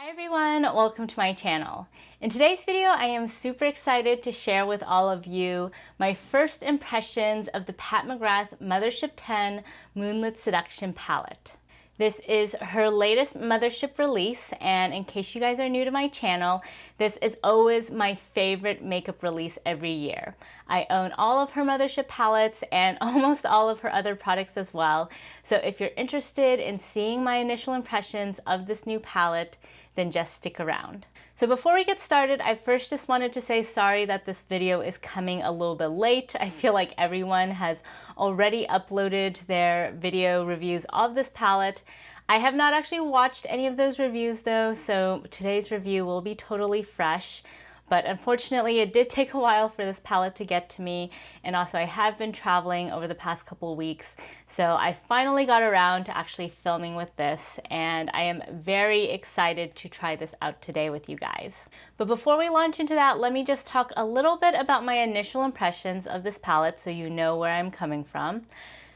Hi everyone, welcome to my channel. In today's video, I am super excited to share with all of you my first impressions of the Pat McGrath Mothership 10 Moonlit Seduction palette. This is her latest Mothership release, and in case you guys are new to my channel, this is always my favorite makeup release every year. I own all of her Mothership palettes and almost all of her other products as well, so if you're interested in seeing my initial impressions of this new palette, then just stick around. So before we get started, I first just wanted to say sorry that this video is coming a little bit late. I feel like everyone has already uploaded their video reviews of this palette. I have not actually watched any of those reviews though, so today's review will be totally fresh. But unfortunately, it did take a while for this palette to get to me, and also I have been traveling over the past couple of weeks, so I finally got around to actually filming with this, and I am very excited to try this out today with you guys. But before we launch into that, let me just talk a little bit about my initial impressions of this palette so you know where I'm coming from.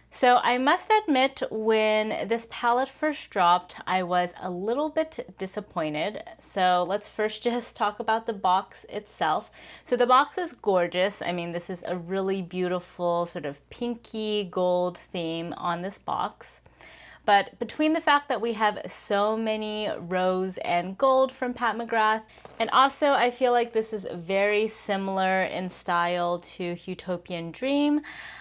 So I must admit, when this palette first dropped, I was a little bit disappointed. So let's first just talk about the box itself. So the box is gorgeous. I mean, this is a really beautiful sort of pinky gold theme on this box. But between the fact that we have so many rose and gold from Pat McGrath, and also I feel like this is very similar in style to Utopian Dream,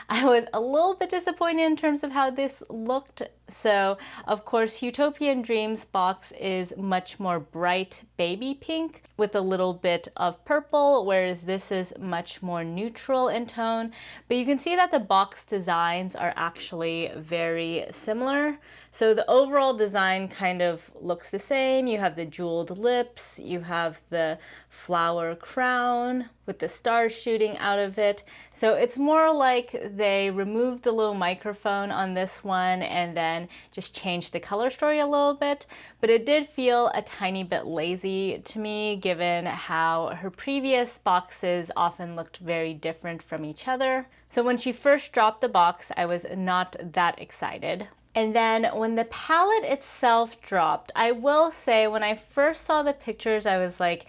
I was a little bit disappointed in terms of how this looked. So of course Utopian Dream's box is much more bright baby pink with a little bit of purple, whereas this is much more neutral in tone. But you can see that the box designs are actually very similar. So the overall design kind of looks the same. You have the jeweled lips, you have the flower crown with the stars shooting out of it. So it's more like they removed the little microphone on this one and then just changed the color story a little bit. But it did feel a tiny bit lazy to me, given how her previous boxes often looked very different from each other. So when she first dropped the box, I was not that excited. And then when the palette itself dropped, I will say when I first saw the pictures, I was like,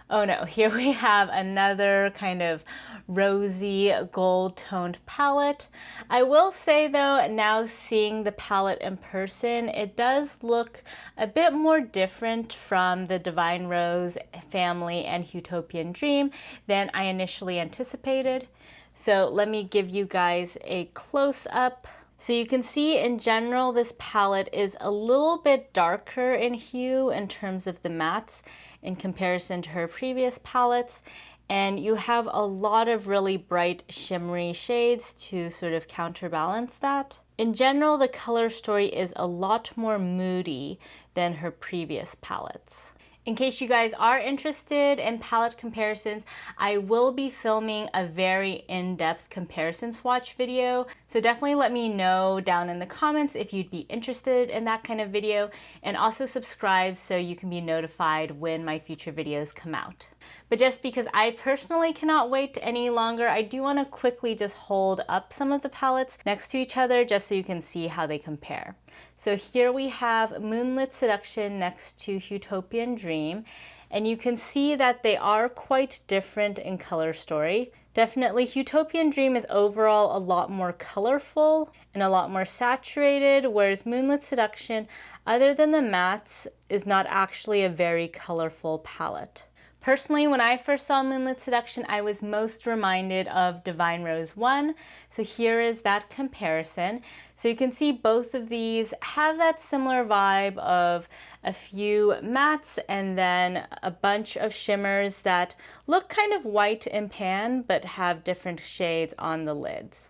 oh no, here we have another kind of rosy gold toned palette. I will say though, now seeing the palette in person, it does look a bit more different from the Divine Rose family and Utopian Dream than I initially anticipated. So let me give you guys a close-up. So you can see in general this palette is a little bit darker in hue in terms of the mattes in comparison to her previous palettes, and you have a lot of really bright shimmery shades to sort of counterbalance that. In general, the color story is a lot more moody than her previous palettes. In case you guys are interested in palette comparisons, I will be filming a very in-depth comparison swatch video. So definitely let me know down in the comments if you'd be interested in that kind of video, and also subscribe so you can be notified when my future videos come out. But just because I personally cannot wait any longer, I do want to quickly just hold up some of the palettes next to each other just so you can see how they compare. So here we have Moonlit Seduction next to Utopian Dream, and you can see that they are quite different in color story. Definitely Utopian Dream is overall a lot more colorful and a lot more saturated, whereas Moonlit Seduction, other than the mattes, is not actually a very colorful palette. Personally, when I first saw Moonlit Seduction, I was most reminded of Divine Rose 1. So here is that comparison. So you can see both of these have that similar vibe of a few mattes and then a bunch of shimmers that look kind of white in pan but have different shades on the lids.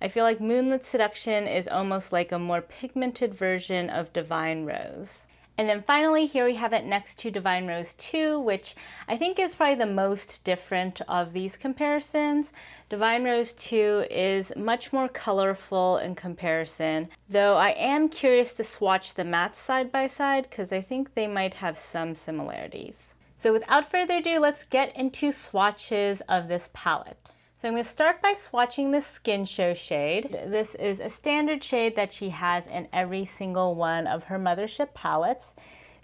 I feel like Moonlit Seduction is almost like a more pigmented version of Divine Rose. And then finally, here we have it next to Divine Rose 2, which I think is probably the most different of these comparisons. Divine Rose 2 is much more colorful in comparison, though I am curious to swatch the mattes side by side because I think they might have some similarities. So without further ado, let's get into swatches of this palette. So I'm going to start by swatching the Skin Show shade. This is a standard shade that she has in every single one of her Mothership palettes.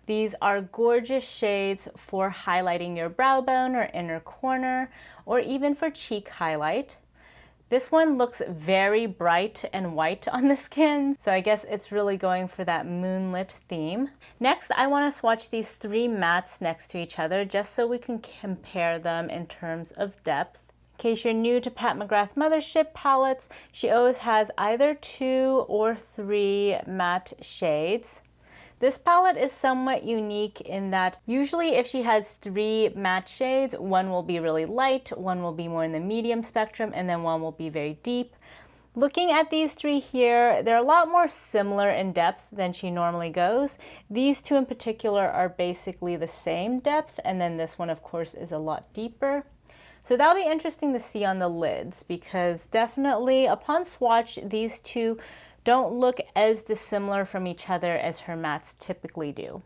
These are gorgeous shades for highlighting your brow bone or inner corner, or even for cheek highlight. This one looks very bright and white on the skin, so I guess it's really going for that moonlit theme. Next, I want to swatch these 3 mattes next to each other just so we can compare them in terms of depth. In case you're new to Pat McGrath Mothership palettes, she always has either 2 or 3 matte shades. This palette is somewhat unique in that usually if she has 3 matte shades, one will be really light, one will be more in the medium spectrum, and then one will be very deep. Looking at these 3 here, they're a lot more similar in depth than she normally goes. These 2 in particular are basically the same depth, and then this one of course is a lot deeper. So that'll be interesting to see on the lids, because definitely upon swatch, these 2 don't look as dissimilar from each other as her mattes typically do.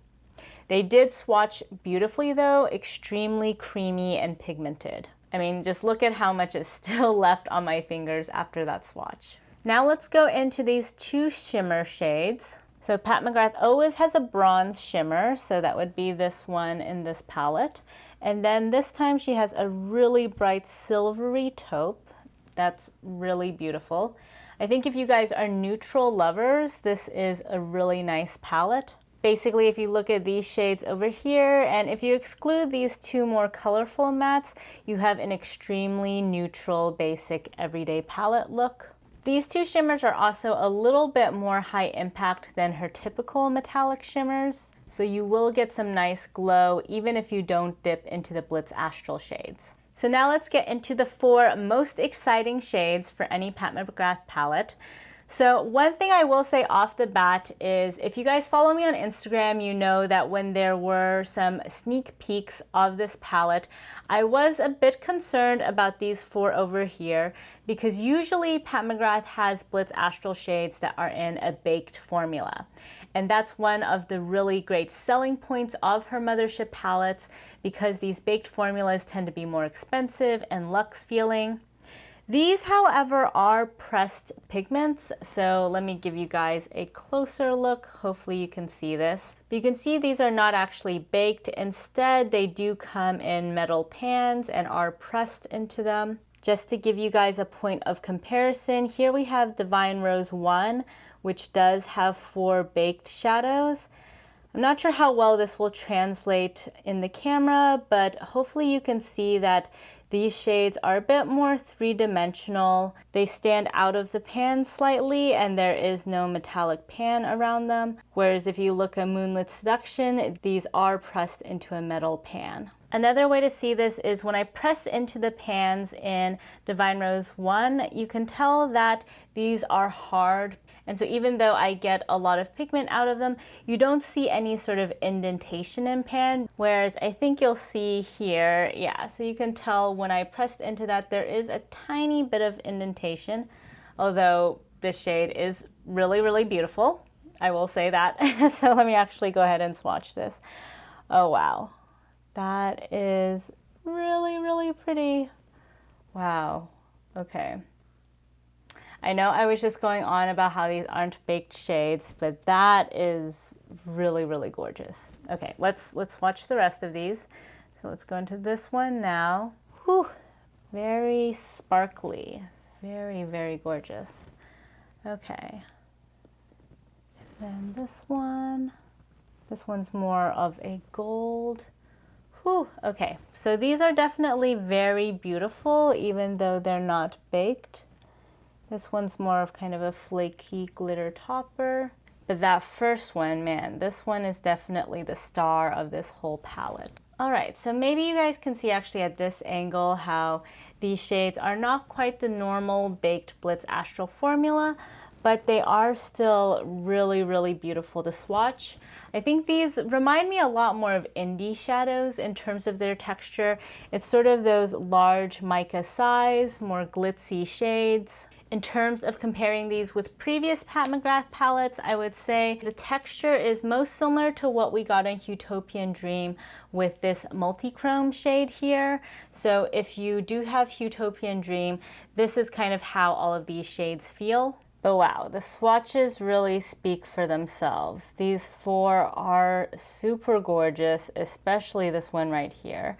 They did swatch beautifully though, extremely creamy and pigmented. I mean, just look at how much is still left on my fingers after that swatch. Now let's go into these 2 shimmer shades. So Pat McGrath always has a bronze shimmer, so that would be this one in this palette. And then this time she has a really bright silvery taupe. That's really beautiful. I think if you guys are neutral lovers, this is a really nice palette. Basically, if you look at these shades over here, and if you exclude these 2 more colorful mattes, you have an extremely neutral, basic, everyday palette look. These 2 shimmers are also a little bit more high impact than her typical metallic shimmers, so you will get some nice glow even if you don't dip into the Blitz Astral shades. So now let's get into the 4 most exciting shades for any Pat McGrath palette. So one thing I will say off the bat is, if you guys follow me on Instagram, you know that when there were some sneak peeks of this palette, I was a bit concerned about these 4 over here, because usually Pat McGrath has Blitz Astral shades that are in a baked formula. And that's one of the really great selling points of her Mothership palettes, because these baked formulas tend to be more expensive and luxe feeling. These, however, are pressed pigments, so let me give you guys a closer look. Hopefully you can see this. But you can see these are not actually baked. Instead, they do come in metal pans and are pressed into them. Just to give you guys a point of comparison, here we have Divine Rose 1, which does have 4 baked shadows. I'm not sure how well this will translate in the camera, but hopefully you can see that these shades are a bit more 3-dimensional. They stand out of the pan slightly, and there is no metallic pan around them. Whereas if you look at Moonlit Seduction, these are pressed into a metal pan. Another way to see this is when I press into the pans in Divine Rose 1, you can tell that these are hard. And so even though I get a lot of pigment out of them, you don't see any sort of indentation in pan, whereas I think you'll see here, yeah, so you can tell when I pressed into that there is a tiny bit of indentation, although this shade is really, really beautiful. I will say that. So let me actually go ahead and swatch this. Oh wow, that is really, really pretty. Wow, okay. I know I was just going on about how these aren't baked shades, but that is really, really gorgeous. Okay, let's watch the rest of these. So let's go into this one now. Whew, very sparkly, very, very gorgeous. Okay, and then this one's more of a gold. Whew, okay, so these are definitely very beautiful, even though they're not baked. This one's more of kind of a flaky glitter topper. But that first one, man, this one is definitely the star of this whole palette. All right, so maybe you guys can see actually at this angle how these shades are not quite the normal baked Blitz Astral formula, but they are still really, really beautiful to swatch. I think these remind me a lot more of indie shadows in terms of their texture. It's sort of those large mica size, more glitzy shades. In terms of comparing these with previous Pat McGrath palettes, I would say the texture is most similar to what we got in Utopian Dream with this multi-chrome shade here. So if you do have Utopian Dream, this is kind of how all of these shades feel. But wow, the swatches really speak for themselves. These four are super gorgeous, especially this one right here.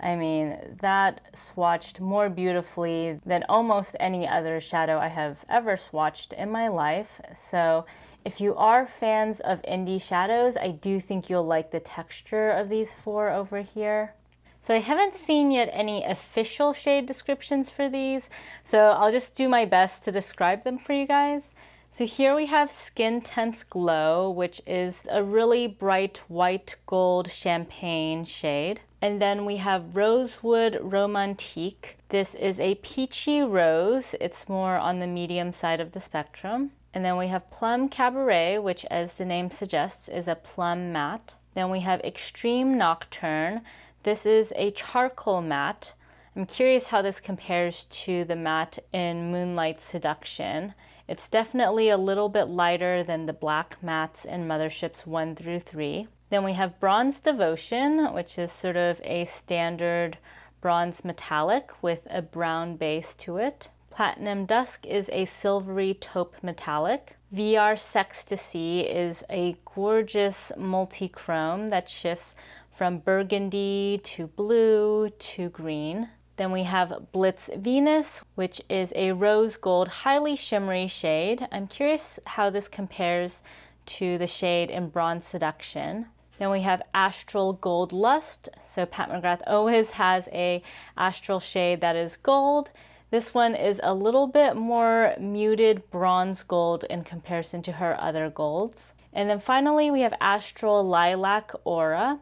I mean, that swatched more beautifully than almost any other shadow I have ever swatched in my life. So if you are fans of indie shadows, I do think you'll like the texture of these four over here. So I haven't seen yet any official shade descriptions for these, so I'll just do my best to describe them for you guys. So here we have Skin Tense Glow, which is a really bright white gold champagne shade. And then we have Rosewood Romantique. This is a peachy rose. It's more on the medium side of the spectrum. And then we have Plum Cabaret, which as the name suggests is a plum matte. Then we have Extreme Nocturne. This is a charcoal matte. I'm curious how this compares to the matte in Moonlight Seduction. It's definitely a little bit lighter than the black mattes in Motherships 1 through 3. Then we have Bronze Devotion, which is sort of a standard bronze metallic with a brown base to it. Platinum Dusk is a silvery taupe metallic. VR Sextasy is a gorgeous multi-chrome that shifts from burgundy to blue to green. Then we have Blitz Venus, which is a rose gold, highly shimmery shade. I'm curious how this compares to the shade in Bronze Seduction. Then we have Astral Gold Lust. So Pat McGrath always has a astral shade that is gold. This one is a little bit more muted bronze gold in comparison to her other golds. And then finally we have Astral Lilac Aura.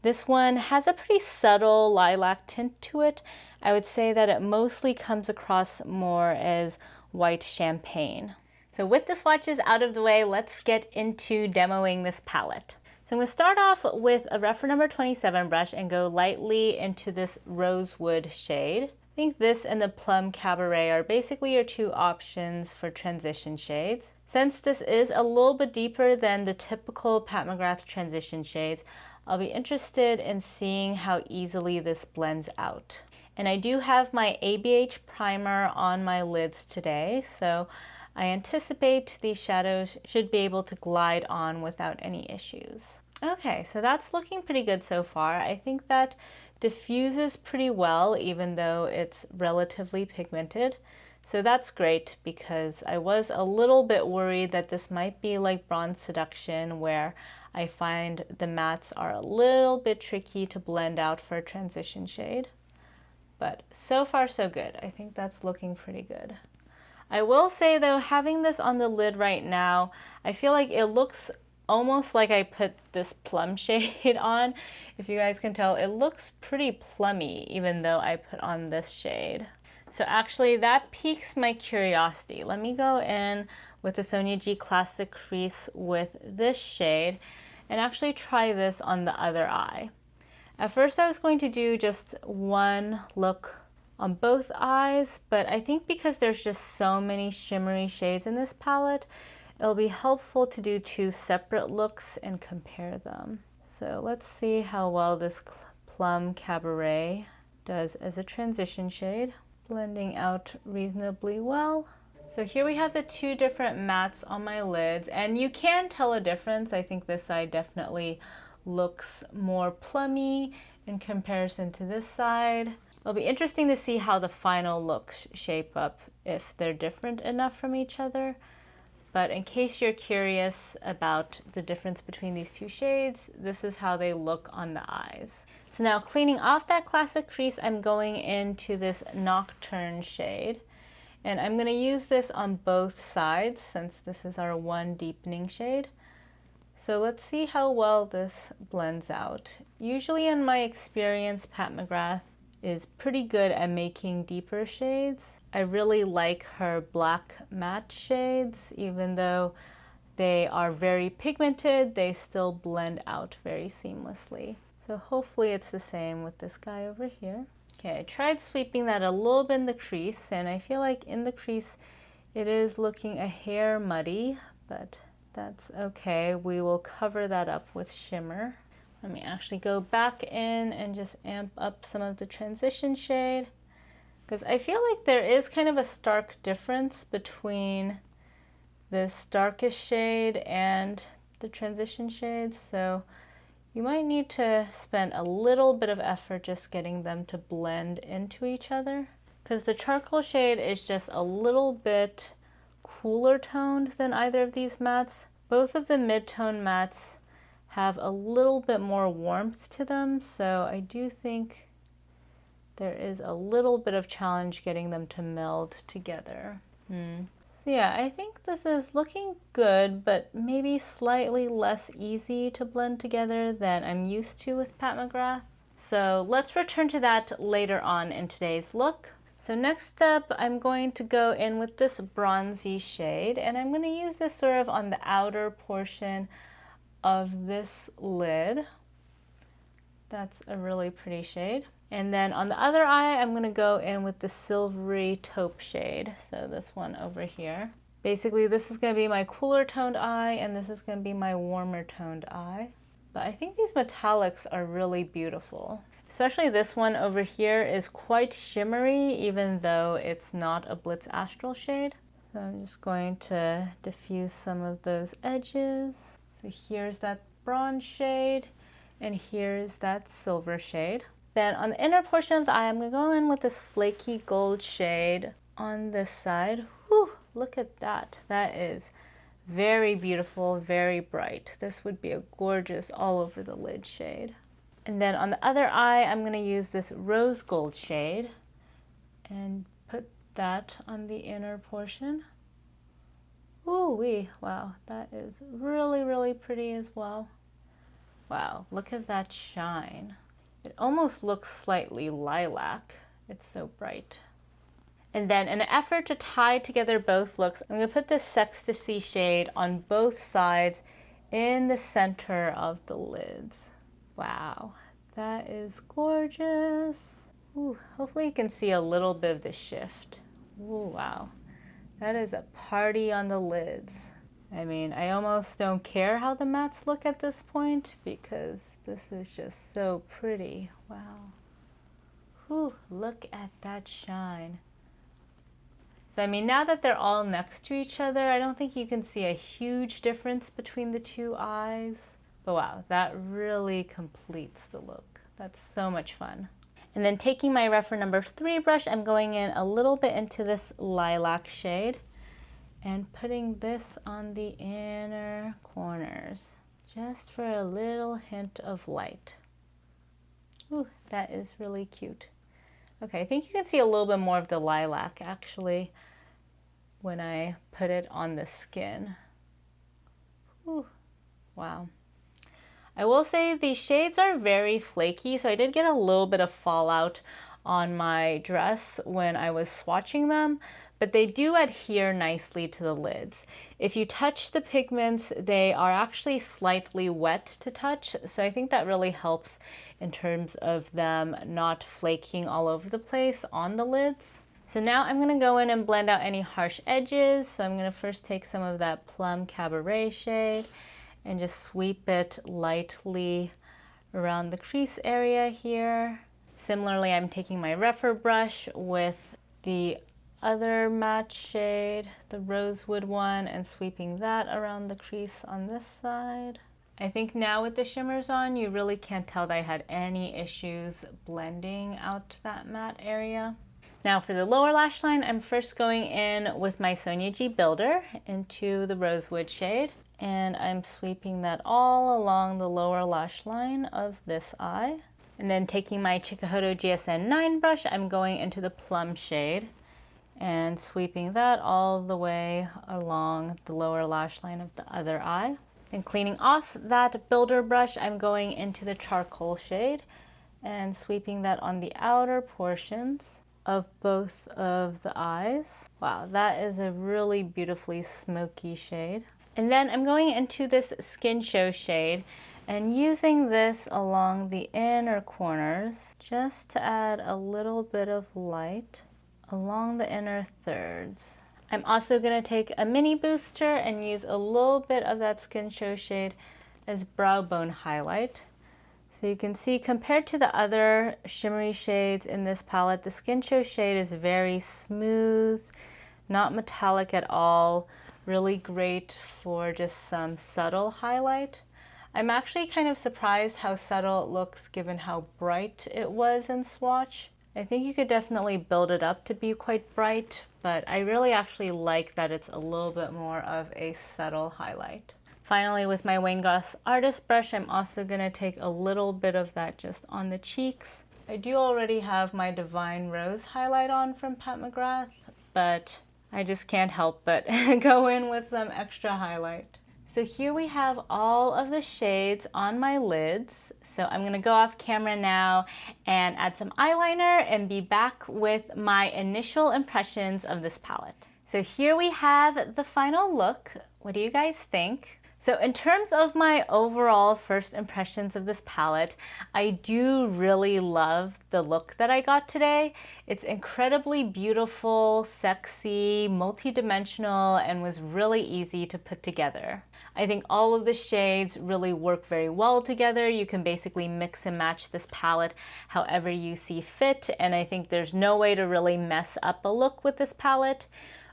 This one has a pretty subtle lilac tint to it. I would say that it mostly comes across more as white champagne. So with the swatches out of the way, let's get into demoing this palette. So I'm going to start off with a Rephr number 27 brush and go lightly into this Rosewood shade. I think this and the Plum Cabaret are basically your two options for transition shades. Since this is a little bit deeper than the typical Pat McGrath transition shades, I'll be interested in seeing how easily this blends out. And I do have my ABH primer on my lids today, so I anticipate these shadows should be able to glide on without any issues. Okay, so that's looking pretty good so far. I think that diffuses pretty well, even though it's relatively pigmented. So that's great because I was a little bit worried that this might be like Bronze Seduction, where I find the mattes are a little bit tricky to blend out for a transition shade. But so far so good. I think that's looking pretty good. I will say though, having this on the lid right now, I feel like it looks almost like I put this plum shade on. If you guys can tell, it looks pretty plummy even though I put on this shade. So actually that piques my curiosity. Let me go in with the Sonia G Classic Crease with this shade and actually try this on the other eye. At first I was going to do just one look on both eyes, but I think because there's just so many shimmery shades in this palette, it'll be helpful to do two separate looks and compare them. So let's see how well this Plum Cabaret does as a transition shade. Blending out reasonably well. So here we have the two different mattes on my lids, and you can tell a difference. I think this side definitely looks more plummy in comparison to this side. It'll be interesting to see how the final looks shape up, if they're different enough from each other. But in case you're curious about the difference between these two shades, this is how they look on the eyes. So now cleaning off that classic crease, I'm going into this Nocturne shade. And I'm going to use this on both sides since this is our one deepening shade. So let's see how well this blends out. Usually in my experience, Pat McGrath is pretty good at making deeper shades. I really like her black matte shades. Even though they are very pigmented, they still blend out very seamlessly. So hopefully it's the same with this guy over here. Okay, I tried sweeping that a little bit in the crease, and I feel like in the crease it is looking a hair muddy, but that's okay. We will cover that up with shimmer. Let me actually go back in and just amp up some of the transition shade, because I feel like there is kind of a stark difference between this darkest shade and the transition shades, so you might need to spend a little bit of effort just getting them to blend into each other, because the charcoal shade is just a little bit cooler toned than either of these mattes. Both of the mid-tone mattes have a little bit more warmth to them, so I do think there is a little bit of challenge getting them to meld together. So yeah, I think this is looking good, but maybe slightly less easy to blend together than I'm used to with Pat McGrath. So let's return to that later on in today's look. So next up, I'm going to go in with this bronzy shade, and I'm going to use this sort of on the outer portion of this lid. That's a really pretty shade. And then on the other eye, I'm going to go in with the silvery taupe shade. So this one over here. Basically, this is going to be my cooler toned eye, and this is going to be my warmer toned eye. But I think these metallics are really beautiful. Especially this one over here is quite shimmery, even though it's not a Blitz Astral shade. So I'm just going to diffuse some of those edges. So here's that bronze shade, and here's that silver shade. Then on the inner portion of the eye, I'm going to go in with this flaky gold shade on this side. Whew, look at that. That is very beautiful, very bright. This would be a gorgeous all over the lid shade. And then on the other eye, I'm going to use this rose gold shade and put that on the inner portion. Ooh-wee, wow, that is really, really pretty as well. Wow, look at that shine. It almost looks slightly lilac. It's so bright. And then in an effort to tie together both looks, I'm going to put this Ecstasy shade on both sides in the center of the lids. Wow, that is gorgeous. Ooh, hopefully you can see a little bit of the shift. Ooh, wow, that is a party on the lids. I mean, I almost don't care how the mattes look at this point because this is just so pretty. Wow. Whew, look at that shine. So I mean, now that they're all next to each other, I don't think you can see a huge difference between the two eyes. But wow, that really completes the look. That's so much fun. And then taking my Rephr number 3 brush, I'm going in a little bit into this lilac shade and putting this on the inner corners, just for a little hint of light. Ooh, that is really cute. Okay, I think you can see a little bit more of the lilac actually when I put it on the skin. Ooh, wow. I will say these shades are very flaky, so I did get a little bit of fallout on my dress when I was swatching them, but they do adhere nicely to the lids. If you touch the pigments, they are actually slightly wet to touch, so I think that really helps in terms of them not flaking all over the place on the lids. So now I'm going to go in and blend out any harsh edges. So I'm going to first take some of that Plum Cabaret shade and just sweep it lightly around the crease area here. Similarly, I'm taking my Rephr brush with the other matte shade, the Rosewood one, and sweeping that around the crease on this side. I think now with the shimmers on, you really can't tell that I had any issues blending out that matte area. Now for the lower lash line, I'm first going in with my Sonia G Builder into the Rosewood shade, and I'm sweeping that all along the lower lash line of this eye. And then taking my Chikuhodo GSN 9 brush, I'm going into the Plum shade and sweeping that all the way along the lower lash line of the other eye. Then cleaning off that builder brush, I'm going into the Charcoal shade and sweeping that on the outer portions of both of the eyes. Wow, that is a really beautifully smoky shade. And then I'm going into this Skin Show shade and using this along the inner corners just to add a little bit of light along the inner thirds. I'm also going to take a mini booster and use a little bit of that Skin Show shade as brow bone highlight. So you can see compared to the other shimmery shades in this palette, the Skin Show shade is very smooth, not metallic at all, Really great for just some subtle highlight. I'm actually kind of surprised how subtle it looks given how bright it was in swatch. I think you could definitely build it up to be quite bright, but I really actually like that it's a little bit more of a subtle highlight. Finally, with my Wayne Goss artist brush, I'm also going to take a little bit of that just on the cheeks. I do already have my Divine Rose highlight on from Pat McGrath, but I just can't help but go in with some extra highlight. So here we have all of the shades on my lids. So I'm going to go off camera now and add some eyeliner and be back with my initial impressions of this palette. So here we have the final look. What do you guys think? So in terms of my overall first impressions of this palette, I do really love the look that I got today. It's incredibly beautiful, sexy, multi-dimensional, and was really easy to put together. I think all of the shades really work very well together. You can basically mix and match this palette however you see fit, and I think there's no way to really mess up a look with this palette.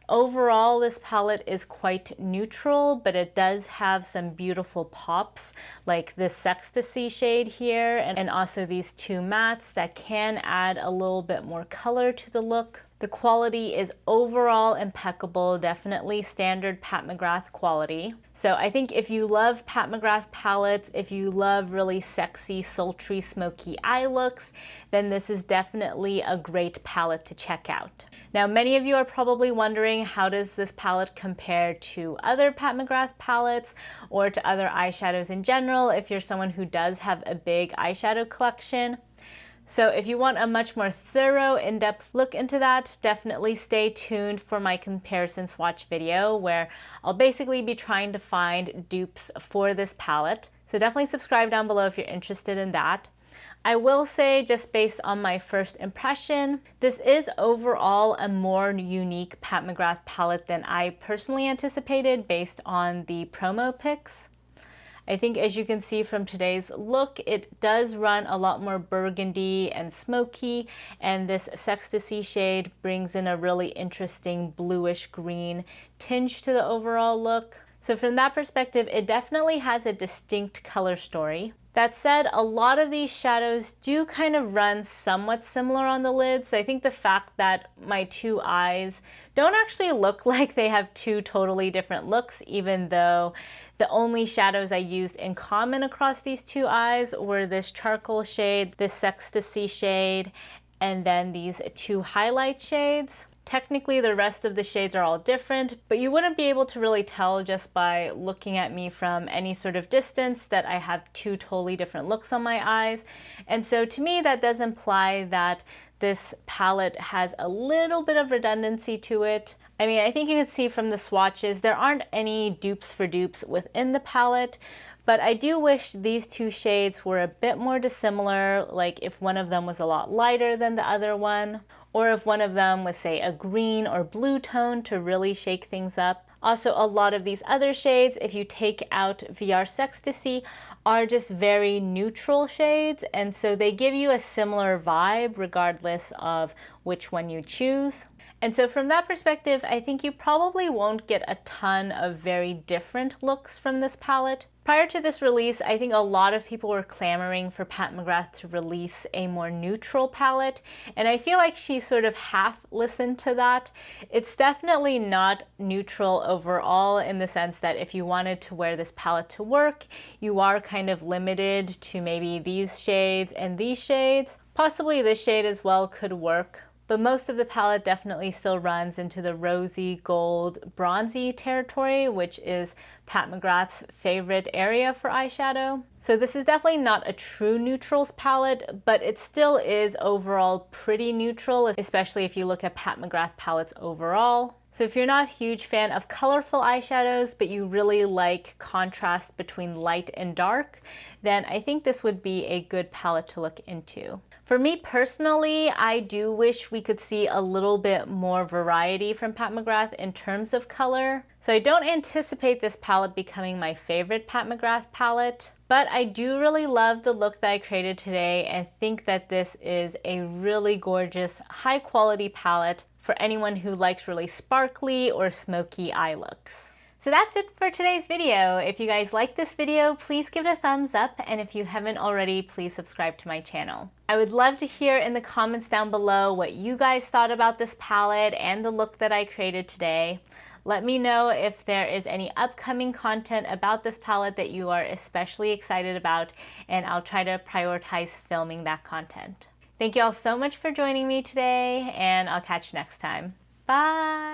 Overall, this palette is quite neutral, but it does have some beautiful pops, like this Ecstasy shade here, and also these two mattes that can add a little bit more color to the look. The quality is overall impeccable, definitely standard Pat McGrath quality. So I think if you love Pat McGrath palettes, if you love really sexy, sultry, smoky eye looks, then this is definitely a great palette to check out. Now, many of you are probably wondering, how does this palette compare to other Pat McGrath palettes or to other eyeshadows in general if you're someone who does have a big eyeshadow collection? So if you want a much more thorough, in-depth look into that, definitely stay tuned for my comparison swatch video where I'll basically be trying to find dupes for this palette. So definitely subscribe down below if you're interested in that. I will say, just based on my first impression, this is overall a more unique Pat McGrath palette than I personally anticipated based on the promo pics. I think as you can see from today's look, it does run a lot more burgundy and smoky, and this Ecstasy shade brings in a really interesting bluish green tinge to the overall look. So from that perspective, it definitely has a distinct color story. That said, a lot of these shadows do kind of run somewhat similar on the lid, so I think the fact that my two eyes don't actually look like they have two totally different looks, even though the only shadows I used in common across these two eyes were this charcoal shade, this Ecstasy shade, and then these two highlight shades. Technically, the rest of the shades are all different, but you wouldn't be able to really tell just by looking at me from any sort of distance that I have two totally different looks on my eyes. And so to me, that does imply that this palette has a little bit of redundancy to it. I mean, I think you can see from the swatches, there aren't any dupes for dupes within the palette, but I do wish these two shades were a bit more dissimilar, like if one of them was a lot lighter than the other one, or if one of them was, say, a green or blue tone to really shake things up. Also, a lot of these other shades, if you take out VR Ecstasy, are just very neutral shades, and so they give you a similar vibe regardless of which one you choose. And so from that perspective, I think you probably won't get a ton of very different looks from this palette. Prior to this release, I think a lot of people were clamoring for Pat McGrath to release a more neutral palette, and I feel like she sort of half listened to that. It's definitely not neutral overall in the sense that if you wanted to wear this palette to work, you are kind of limited to maybe these shades and these shades. Possibly this shade as well could work, but most of the palette definitely still runs into the rosy, gold, bronzy territory, which is Pat McGrath's favorite area for eyeshadow. So this is definitely not a true neutrals palette, but it still is overall pretty neutral, especially if you look at Pat McGrath palettes overall. So if you're not a huge fan of colorful eyeshadows, but you really like contrast between light and dark, then I think this would be a good palette to look into. For me personally, I do wish we could see a little bit more variety from Pat McGrath in terms of color. So I don't anticipate this palette becoming my favorite Pat McGrath palette, but I do really love the look that I created today and think that this is a really gorgeous, high quality palette for anyone who likes really sparkly or smoky eye looks. So that's it for today's video. If you guys like this video, please give it a thumbs up, and if you haven't already, please subscribe to my channel. I would love to hear in the comments down below what you guys thought about this palette and the look that I created today. Let me know if there is any upcoming content about this palette that you are especially excited about, and I'll try to prioritize filming that content. Thank you all so much for joining me today, and I'll catch you next time. Bye!